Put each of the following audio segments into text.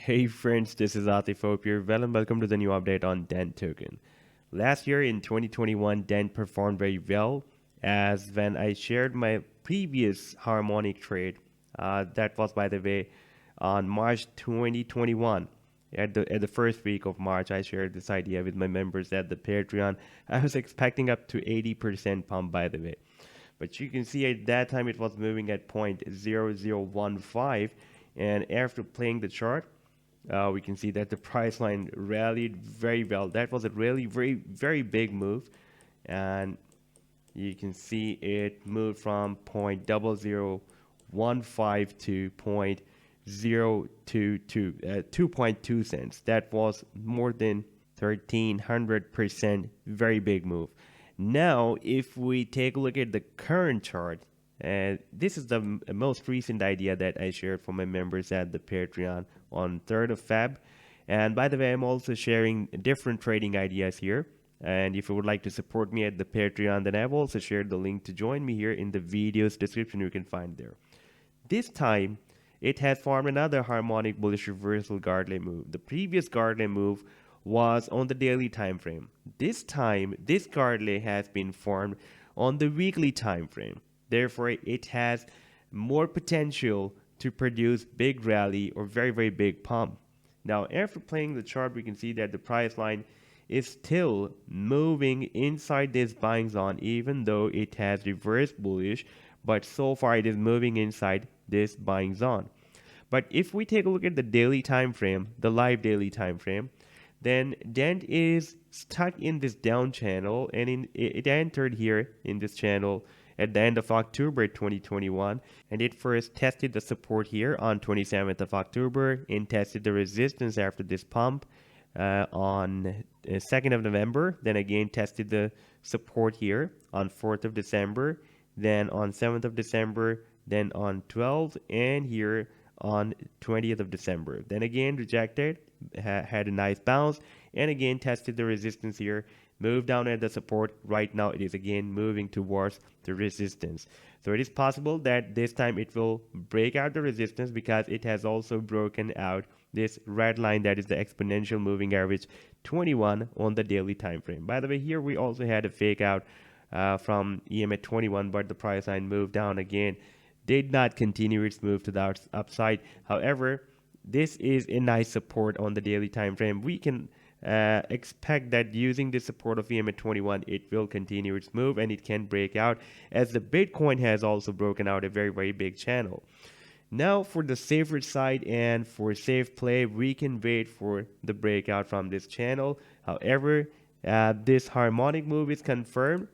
Hey friends, this is Atif. Hope you're well and welcome to the new update on DENT token. Last year in 2021, DENT performed very well as when I shared my previous harmonic trade. That was, by the way, on March 2021. At the first week of March, I shared this idea with my members at the Patreon. I was expecting up to 80% pump, by the way. But you can see at that time it was moving at 0.0015, and after playing the chart, we can see that the price line rallied very well. That was a really very big move, and you can see it moved from 0.0015 to 0.022, 2.2 cents. That was more than 1300%, very big move. Now, if we take a look at the current chart, and this is the most recent idea that I shared for my members at the Patreon on 3rd of Feb. And by the way, I'm also sharing different trading ideas here. And if you would like to support me at the Patreon, then I've also shared the link to join me here in the video's description. You can find there. This time, it has formed another harmonic bullish reversal guardrail move. The previous guardrail move was on the daily time frame. This time, this guardrail has been formed on the weekly time frame. Therefore, it has more potential to produce big rally or very big pump. Now, after playing the chart, we can see that the price line is still moving inside this buying zone, even though it has reversed bullish, but so far it is moving inside this buying zone. But if we take a look at the daily time frame, the live daily time frame, then DENT is stuck in this down channel, and it entered here in this channel at the end of October 2021, and it first tested the support here on 27th of October and tested the resistance after this pump on 2nd of November, then again tested the support here on 4th of December, then on 7th of December, then on 12th, and here on 20th of December. Then again rejected, had a nice bounce, and again tested the resistance here, moved down at the support. Right now it is again moving towards the resistance. So it is possible that this time it will break out the resistance because it has also broken out this red line, that is the exponential moving average 21 on the daily time frame. By the way, here we also had a fake out from EM at 21, but the price line moved down again, did not continue its move to the upside. However, this is a nice support on the daily time frame. We can expect that using the support of EM at 21, it will continue its move and it can break out, as the Bitcoin has also broken out a very big channel. Now, for the safer side and for safe play, we can wait for the breakout from this channel. However, this harmonic move is confirmed,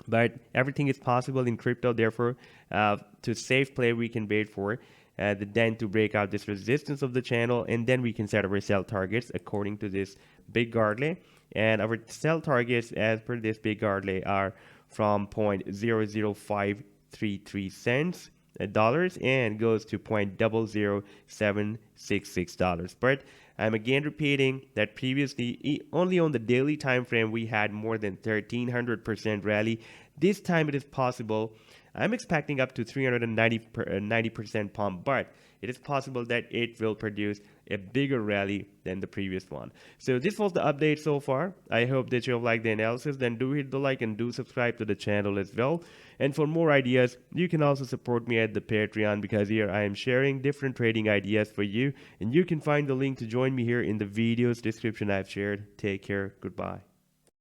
but everything is possible in crypto. Therefore, to safe play, we can wait for the DENT to break out this resistance of the channel, and then we can set our sell targets according to this big guardrail. And our sell targets as per this big guardrail are from 0.00533 cents dollars and goes to $0.00766. But I'm again repeating that previously only on the daily time frame we had more than 1300% rally. This time it is possible. I'm expecting up to 390% pump, but it is possible that it will produce a bigger rally than the previous one. So this was the update so far. I hope that you have liked the analysis. Then do hit the like and do subscribe to the channel as well. And for more ideas, you can also support me at the Patreon, because here I am sharing different trading ideas for you. And you can find the link to join me here in the video's description I've shared. Take care. Goodbye.